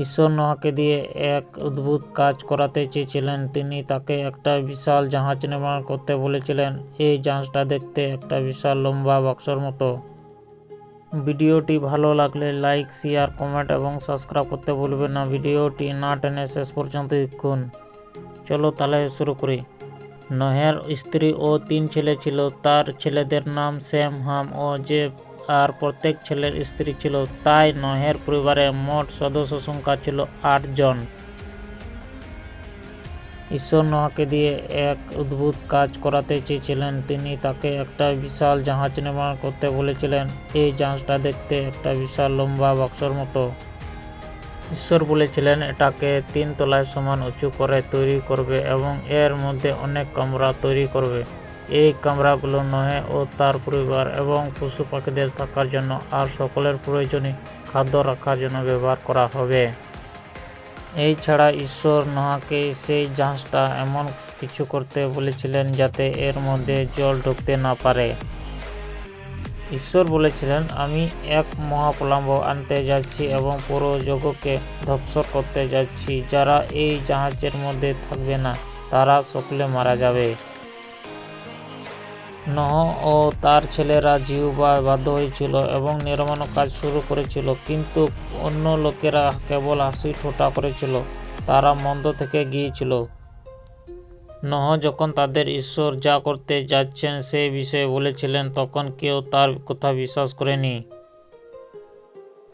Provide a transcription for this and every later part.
ঈশ্বর নোয়াকে দিয়ে এক অদ্ভুত কাজ করাতে চেয়েছিলেন। তিনি তাকে একটা বিশাল জাহাজ নির্মাণ করতে বলেছিলেন। এই জাহাজটা দেখতে একটা বিশাল লম্বা বাক্সর মতো। ভিডিওটি ভালো লাগলে লাইক, শেয়ার, কমেন্ট এবং সাবস্ক্রাইব করতে ভুলবেন না। ভিডিওটি না টেনে শেষ পর্যন্ত দেখুন। চলো তাহলে শুরু করি। নোহের স্ত্রী ও 3 ছেলে ছিল। তার ছেলেদের নাম সেম, হাম ও জেব, আর প্রত্যেক ছেলের স্ত্রী ছিল। তাই নোহের পরিবারে মোট সদস্য সংখ্যা ছিল 8 জন। ঈশ্বর নোয়াকে দিয়ে এক অদ্ভুত কাজ করাতে চেয়েছিলেন। তিনি তাকে একটা বিশাল জাহাজ নির্মাণ করতে বলেছিলেন। এই জাহাজটা দেখতে একটা বিশাল লম্বা বাক্সর মতো। ঈশ্বর বলেছিলেন এটাকে 3 তলায় সমান উঁচু করে তৈরি করবে এবং এর মধ্যে অনেক কামরা তৈরি করবে। এই কামরাগুলো নোহে ও তার পরিবার এবং পশু পাখিদের থাকার জন্য আর সকলের প্রয়োজনীয় খাদ্য রাখার জন্য ব্যবহার করা হবে। এই ছাড়া ঈশ্বর নোয়াকে সেই জাহাজটা এমন কিছু করতে বলেছিলেন যাতে এর মধ্যে জল ঢুকতে না পারে। ঈশ্বর বলেছিলেন, আমি এক মহাপ্রলম্ব আনতে যাচ্ছি এবং পুরো জগৎকে ধ্বংস করতে যাচ্ছি। যারা এই জাহাজের মধ্যে থাকবে না তারা সকলে মারা যাবে। নোহ ও তার ছেলেরা জিহ্বার বাধ্য হয়েছিল এবং নির্মাণ কাজ শুরু করেছিল, কিন্তু অন্য লোকেরা কেবল হাসি ঠাট্টা করেছিল। তারা মন্দ থেকে গিয়েছিল। নোহ যখন তাদের ঈশ্বর যা করতে যাচ্ছেন সে বিষয়ে বলেছিলেন, তখন কেউ তার কথা বিশ্বাস করেনি।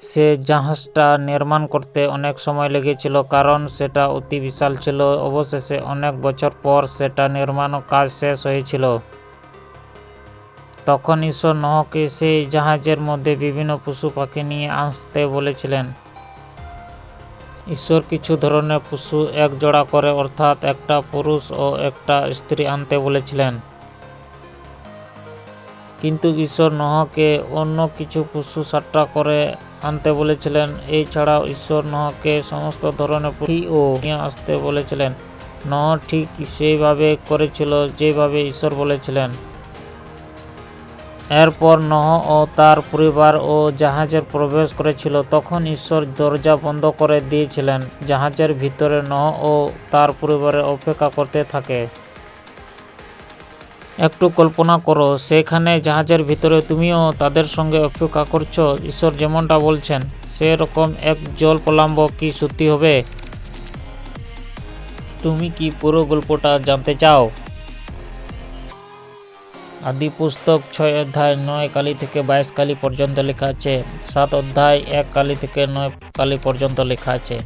সে জাহাজটা নির্মাণ করতে অনেক সময় লেগেছিল কারণ সেটা অতি বিশাল ছিল। অবশেষে অনেক বছর পর সেটা নির্মাণ কাজ শেষ হয়েছিল। তখন ঈশ্বর নোহকে সেই জাহাজের মধ্যে বিভিন্ন পশু পাখি নিয়ে আসতে বলেছিলেন। ঈশ্বর কিছু ধরনের পশু এক জোড়া করে, অর্থাৎ একটা পুরুষ ও একটা স্ত্রী আনতে বলেছিলেন। কিন্তু ঈশ্বর নোহকে অন্য কিছু পশু 7টা করে আনতে বলেছিলেন। এই ছাড়াও ঈশ্বর নোহকে সমস্ত ধরনের পক্ষীও নিয়ে আসতে বলেছিলেন। নোহ ঠিক সেইভাবে করেছিল যেভাবে ঈশ্বর বলেছিলেন। এরপর নোহ ও তার পরিবার ও জাহাজে প্রবেশ করেছিল। তখন ঈশ্বর দরজা বন্ধ করে দিয়েছিলেন। জাহাজের ভিতরে নোহ ও তার পরিবারের অপেক্ষা করতে থাকে। একটু কল্পনা করো, সেখানে জাহাজের ভিতরে তুমিও তাদের সঙ্গে অপেক্ষা করছো। ঈশ্বর যেমনটা বলছেন সেরকম এক জল প্রলম্ব কি সত্যি হবে? তুমি কি পুরো গল্পটা জানতে চাও? আদি পুস্তক 6 অধ্যায় 9 কালি থেকে 22 কালি পর্যন্ত লেখা আছে। 7 অধ্যায় 1 কালি থেকে 9 কালি পর্যন্ত লেখা আছে।